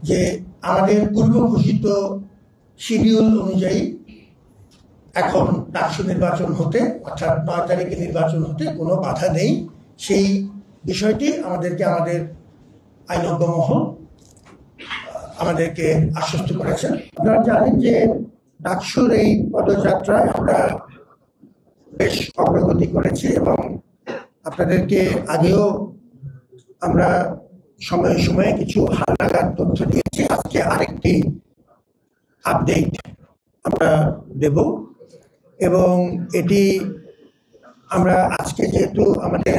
যে আমাদের পূর্ব ঘোষিত শিডিউল অনুযায়ী এখন ডাকসু নির্বাচন হতে, অর্থাৎ ৯ তারিখে নির্বাচন হতে কোনো বাধা নেই। সেই বিষয়টি আমাদেরকে আমাদের আইনজ্ঞ মহল আমাদেরকে আশ্বস্ত করেছেন। আপনারা জানেন যে ডাকসুর এই পদযাত্রায় আমরা বেশ অগ্রগতি করেছি এবং আপনাদেরকে আগেও আমরা সময়ে সময়ে কিছু হালনাগাদ তথ্য দিয়েছি। আজকে আরেকটি আপডেট আমরা দেব এবং এটি আমরা আজকে যেহেতু আমাদের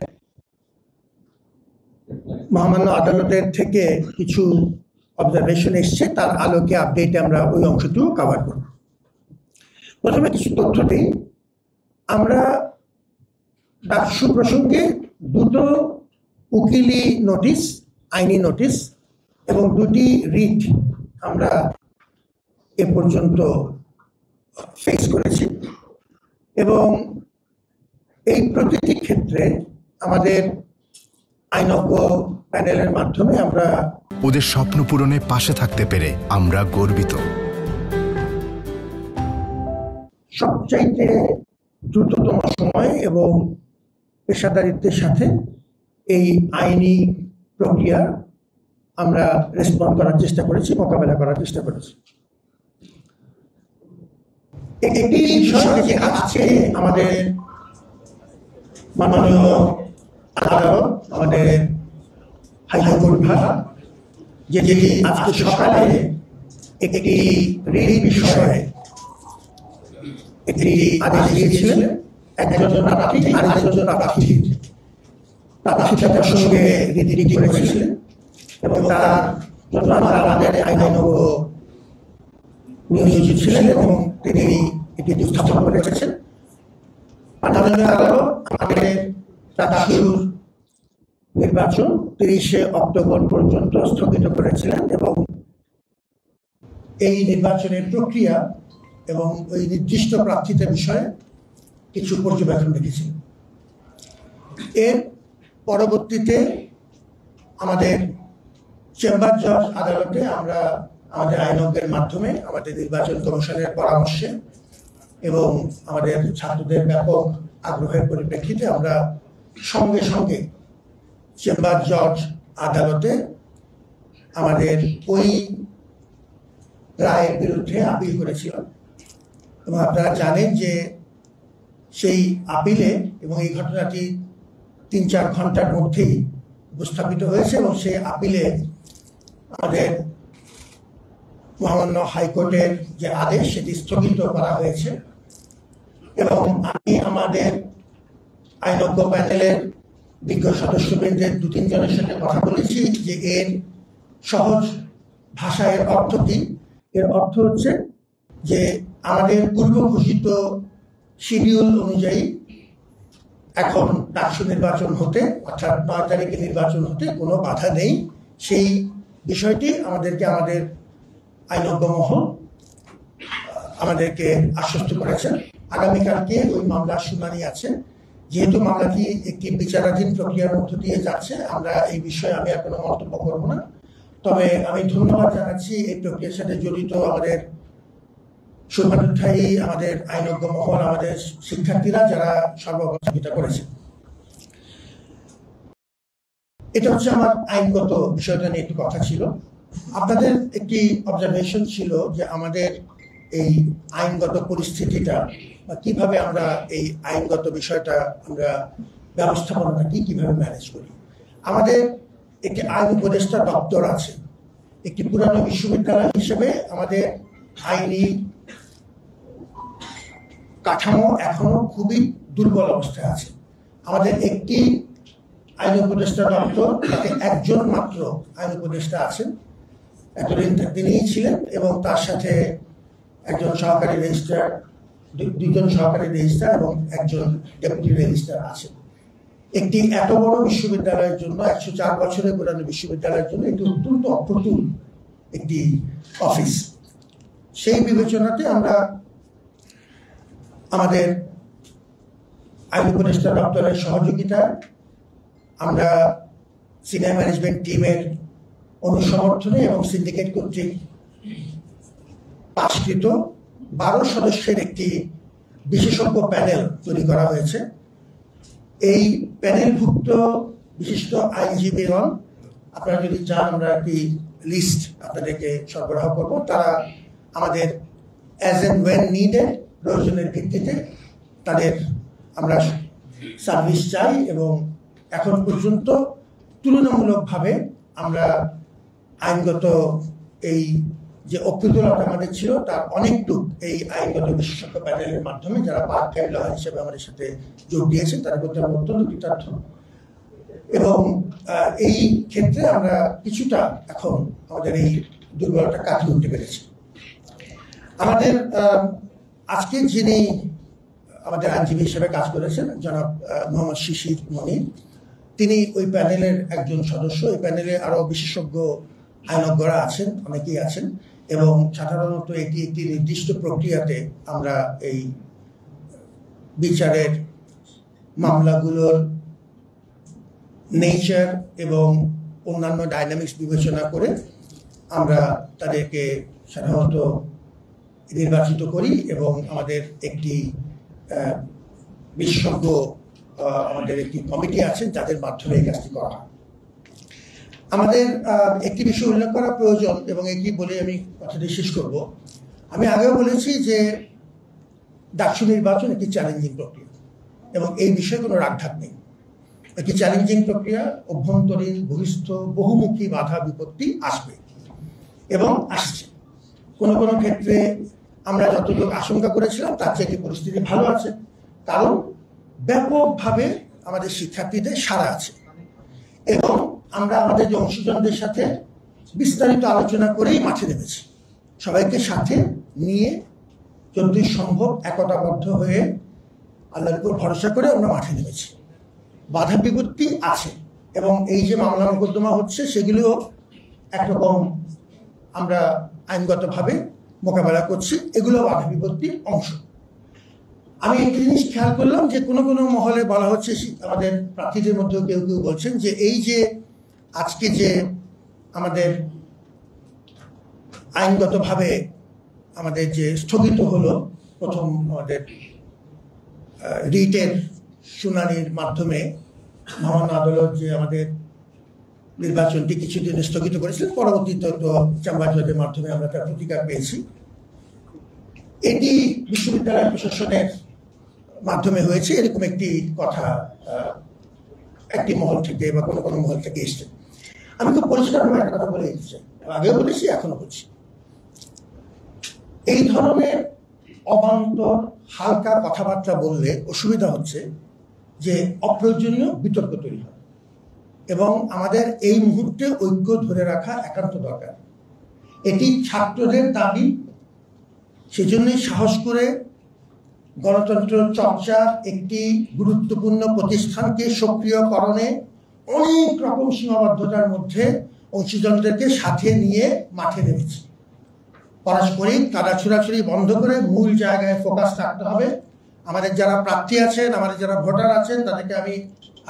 মহামান্য আদালতের থেকে কিছু অবজারভেশন এসছে, তার আলোকে আপডেটে আমরা ওই অংশটিও কভার করব। প্রথমে কিছু তথ্য দিই। আমরা ডাকসু প্রসঙ্গে দুটো উকিলি নোটিশ, আইনি নোটিশ এবং দুটি রিট আমরা এ পর্যন্ত ফেস করেছি এবং এই প্রতিটি ক্ষেত্রে আমাদের আইনজ্ঞ প্যানেলের মাধ্যমে আমরা ওদের স্বপ্ন পূরণে পাশে থাকতে পেরে আমরা গর্বিত। সবচাইতে দ্রুততম সময় এবং পেশাদারিত্বের সাথে এই আইনি প্রক্রিয়া আমরা রেসপন্ড করার চেষ্টা করেছি, মোকাবেলা করার চেষ্টা করেছি। একটি বিষয় যে আজকে আমাদের মাননীয় আদালত, আমাদের হাইকোর্ট বিভাগ যেটি আজকে সকালে একটি রিট বিষয়ে একটি আদেশ দিয়েছিলেন। একজন প্রার্থী আরেকজন প্রার্থীর প্রসঙ্গে রিট করেছিলেন এবং তার জন্য আমরা আমাদের আইনজ্ঞ নিয়োজিত ছিলেন এবং তিনি এটি উপস্থাপন করে রেখেছেন। মাননীয় আদালত আমাদের ডাকসুর নির্বাচন 30শে অক্টোবর পর্যন্ত স্থগিত করেছিলেন এবং এই নির্বাচনের প্রক্রিয়া এবং ওই নির্দিষ্ট প্রার্থীদের বিষয়ে কিছু পর্যবেক্ষণ রেখেছিলেন। এর পরবর্তীতে আমাদের চেম্বার জজ আদালতে আমরা আমাদের আইনজ্ঞের মাধ্যমে, আমাদের নির্বাচন কমিশনের পরামর্শে এবং আমাদের ছাত্রদের ব্যাপক আগ্রহের পরিপ্রেক্ষিতে আমরা সঙ্গে সঙ্গে চেম্বার জজ আদালতে আমাদের ওই রায়ের বিরুদ্ধে আপিল করেছিলাম এবং আপনারা জানেন যে সেই আপিলে এবং এই ঘটনাটি ৩-৪ ঘন্টার মধ্যেই উপস্থাপিত হয়েছে এবং সেই আপিলে আমাদের মহামান্য হাইকোর্টের যে আদেশ সেটি স্থগিত করা হয়েছে এবং আমি আমাদের আইনজ্ঞ প্যানেলের বিজ্ঞ সদস্যবৃন্দের 2-3 জনের সাথে কথা বলেছি যে এর সহজ ভাষায় এর অর্থ কি। এর অর্থ হচ্ছে যে আমাদের পূর্ব ঘোষিত শিডিউল অনুযায়ী এখন ডাকসু নির্বাচন হতে, অর্থাৎ ৯ তারিখে নির্বাচন হতে কোনো বাধা নেই। সেই বিষয়টি আমাদেরকে আমাদের আইনজ্ঞ মহল আমাদেরকে আশ্বস্ত করেছেন। আগামীকালকে ওই মামলার শুনানি আছে। যেহেতু মামলাটি একটি বিচারাধীন প্রক্রিয়ার মধ্য দিয়ে যাচ্ছে, আমরা এই বিষয়ে আমি আর কোনো মন্তব্য করব না। তবে আমি ধন্যবাদ জানাচ্ছি এই প্রক্রিয়ার সাথে জড়িত আমাদের শুভানুধ্যায়ী, আমাদের আইনজ্ঞ মহল, আমাদের শিক্ষার্থীরা যারা সর্বসহযোগিতা করেছে। এটা হচ্ছে আমার আইনগত বিষয়টা নিয়ে একটু কথা ছিল। আপনাদের একটি অবজারভেশন ছিল যে আমাদের এই আইনগত পরিস্থিতিটা বা কিভাবে আমরা এই আইনগত বিষয়টা আমরা ব্যবস্থাপনাটা কিভাবে ম্যানেজ করি। আমাদের একটি আইন উপদেষ্টা দপ্তর আছে। একটি পুরানো বিশ্ববিদ্যালয় হিসেবে আমাদের আইনি কাঠামো এখনো খুবই দুর্বল অবস্থায় আছে। আমাদের একটি আইন উপদেষ্টা দপ্তর, তাতে একজন মাত্র আইন উপদেষ্টা আছেন, এতদিন তিনিই ছিলেন এবং তার সাথে একজন সহকারী রেজিস্ট্রার, 2জন সহকারী রেজিস্ট্রার এবং একজন ডেপুটি রেজিস্ট্রার আছেন। একটি এত বড় বিশ্ববিদ্যালয়ের জন্য, 104 বছরের পুরানো বিশ্ববিদ্যালয়ের জন্য এটি অত্যন্ত অপ্রতুল একটি অফিস। সেই বিবেচনাতে আমরা আমাদের আইন উপদেষ্টা দপ্তরের সহযোগিতায় আমরা সিনিয়র ম্যানেজমেন্ট টিমের অনুসমর্থনে এবং সিন্ডিকেট কর্তৃক পাশকৃত 12 সদস্যের একটি বিশেষজ্ঞ প্যানেল তৈরি করা হয়েছে। এই প্যানেলভুক্ত বিশিষ্ট আইনজীবীগণ, আপনারা যদি চান আমরা একটি লিস্ট আপনাদেরকে সরবরাহ করব, তারা আমাদের অ্যাজ এন্ড ওয়েন নিডেড প্রয়োজনের ভিত্তিতে তাদের আমরা সার্ভিস চাই এবং এখন পর্যন্ত তুলনামূলকভাবে আমরা আইনগত এই যে অপ্রতুলতা আমাদের ছিল তার অনেকটুক এই আইনগত বিশেষজ্ঞ প্যানেলের মাধ্যমে যারা পার্ট টাইম লয়ার হিসেবে আমাদের সাথে যোগ দিয়েছেন তাদের প্রতি আমরা অত্যন্ত কৃতজ্ঞ এবং এই ক্ষেত্রে আমরা কিছুটা এখন আমাদের এই দুর্বলতা কাটিয়ে উঠতে পেরেছি। আমাদের আজকে যিনি আমাদের আইনজীবী হিসেবে কাজ করেছেন জনাব মোহাম্মদ শিশির মনির, তিনি ওই প্যানেলের একজন সদস্য। এই প্যানেলে আরো বিশেষজ্ঞ আইনজ্ঞরা আছেন, অনেকেই আছেন এবং সাধারণত এটি একটি নির্দিষ্ট প্রক্রিয়াতে আমরা এই বিচারের মামলাগুলোর নেচার এবং অন্যান্য ডাইনামিক্স বিবেচনা করে আমরা তাদেরকে সাধারণত নির্বাচিত করি এবং আমাদের একটি বিশেষজ্ঞ আমাদের একটি কমিটি আছে যাদের মাধ্যমে এই কাজটি করা হয়। আমাদের একটি বিষয় উল্লেখ করা প্রয়োজন এবং এটি বলে আমি কথাটি শেষ করব। আমি আগেও বলেছি যে ডাকসু নির্বাচন একটি চ্যালেঞ্জিং প্রক্রিয়া এবং এই বিষয়ে কোনো রাগঢাক নেই। একটি চ্যালেঞ্জিং প্রক্রিয়া, অভ্যন্তরীণ বহিস্থ বহুমুখী বাধা বিপত্তি আসবে এবং আসছে। কোনো কোনো ক্ষেত্রে আমরা যতটুকু আশঙ্কা করেছিলাম তার চেয়ে একটি পরিস্থিতি ভালো আছে, কারণ ব্যাপকভাবে আমাদের শিক্ষার্থীদের সাড়া আছে এবং আমরা আমাদের যে অংশীজনদের সাথে বিস্তারিত আলোচনা করেই মাঠে নেমেছি। সবাইকে সাথে নিয়ে যতদূর সম্ভব একতাবদ্ধ হয়ে আল্লাহর উপর ভরসা করে আমরা মাঠে নেমেছি। বাধা বিপত্তি আছে এবং এই যে মামলা মোকদ্দমা হচ্ছে সেগুলিও একরকম আমরা আইনগতভাবে মোকাবেলা করছি, এগুলো বাধা বিপত্তির অংশ। আমি একটি জিনিস খেয়াল করলাম যে কোনো কোনো মহলে বলা হচ্ছে, আমাদের প্রার্থীদের মধ্যেও কেউ কেউ বলছেন যে এই যে আজকে যে আমাদের আইনগতভাবে আমাদের যে স্থগিত হলো প্রথম আমাদের রিটের শুনানির মাধ্যমে মহামান্য আদালত যে আমাদের নির্বাচনটি কিছুদিন স্থগিত করেছিলেন, পরবর্তীতে তো চেম্বার জজের মাধ্যমে আমরা তার প্রতিকার পেয়েছি। এটি বিশ্ববিদ্যালয় প্রশাসনের মাধ্যমে হয়েছে এরকম একটি কথা একটি মহল থেকে বা কোনো কোনো মহল থেকে এসছে। আমি খুব পরিষ্কারভাবে একটা কথা বলে দিচ্ছি, আগেও বলেছি এখনো বলছি, এই ধরনের অবান্তর হালকা কথাবার্তা বললে অসুবিধা হচ্ছে যে অপ্রয়োজনীয় বিতর্ক তৈরি হয় এবং আমাদের এই মুহূর্তে ঐক্য ধরে রাখা একান্ত দরকার। এটি ছাত্রদের দাবি, সেজন্যই সাহস করে গণতন্ত্র চর্চার একটি গুরুত্বপূর্ণ প্রতিষ্ঠানকে সক্রিয়করণে অনেক রকম সীমাবদ্ধতার মধ্যে অংশীজনদেরকে সাথে নিয়ে মাঠে নেমেছি। পারস্পরিক কাদা ছোড়াছুড়ি বন্ধ করে মূল জায়গায় ফোকাস রাখতে হবে। আমাদের যারা প্রার্থী আছেন, আমাদের যারা ভোটার আছেন, তাদেরকে আমি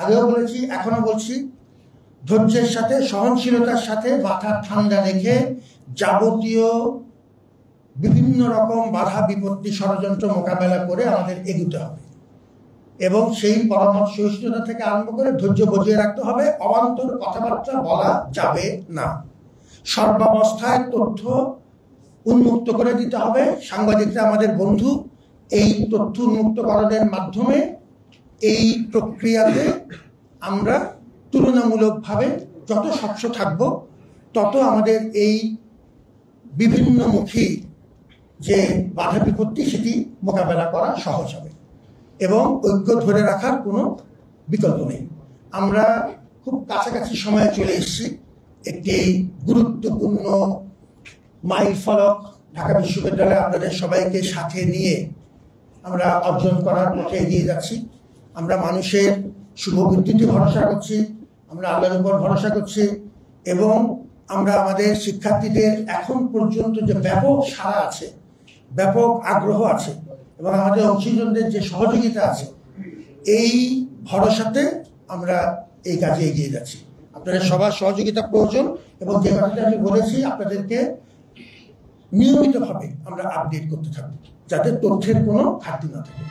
আগেও বলেছি এখনো বলছি, ধৈর্যের সাথে সহনশীলতার সাথে মাথা ঠান্ডা রেখে যাবতীয় বিভিন্ন রকম বাধা বিপত্তি ষড়যন্ত্র মোকাবেলা করে আমাদের এগোতে হবে এবং সেই পরামর্শ সহিষ্ণুতা থেকে আরম্ভ করে ধৈর্য বজিয়ে রাখতে হবে। অবান্তর কথাবার্তা বলা যাবে না। সর্বাবস্থায় তথ্য উন্মুক্ত করে দিতে হবে। সাংবাদিকরা আমাদের বন্ধু, এই তথ্য উন্মুক্তকরণের মাধ্যমে এই প্রক্রিয়াতে আমরা তুলনামূলকভাবে যত স্বচ্ছ থাকব তত আমাদের এই বিভিন্নমুখী যে বাধা বিপত্তি সেটি মোকাবেলা করা সহজ হবে এবং ঐক্য ধরে রাখার কোনো বিকল্প নেই। আমরা খুব কাছাকাছি সময়ে চলে এসেছি। একটি গুরুত্বপূর্ণ মাইল ফলক ঢাকা বিশ্ববিদ্যালয়ে আপনাদের সবাইকে সাথে নিয়ে আমরা অর্জন করার পথে এগিয়ে যাচ্ছি। আমরা মানুষের শুভবুদ্ধিতে ভরসা করছি, আমরা আল্লাহর উপর ভরসা করছি এবং আমরা আমাদের শিক্ষার্থীদের এখন পর্যন্ত যে ব্যাপক সাড়া আছে, ব্যাপক আগ্রহ আছে এবং আমাদের অংশীজনদের যে সহযোগিতা আছে, এই ভরসাতে আমরা এই কাজে এগিয়ে যাচ্ছি। আপনাদের সবার সহযোগিতা প্রয়োজন এবং যে কথাটা আমি বলেছি আপনাদেরকে নিয়মিতভাবে আমরা আপডেট করতে থাকবো যাতে তথ্যের কোনো ঘাটতি না থাকে।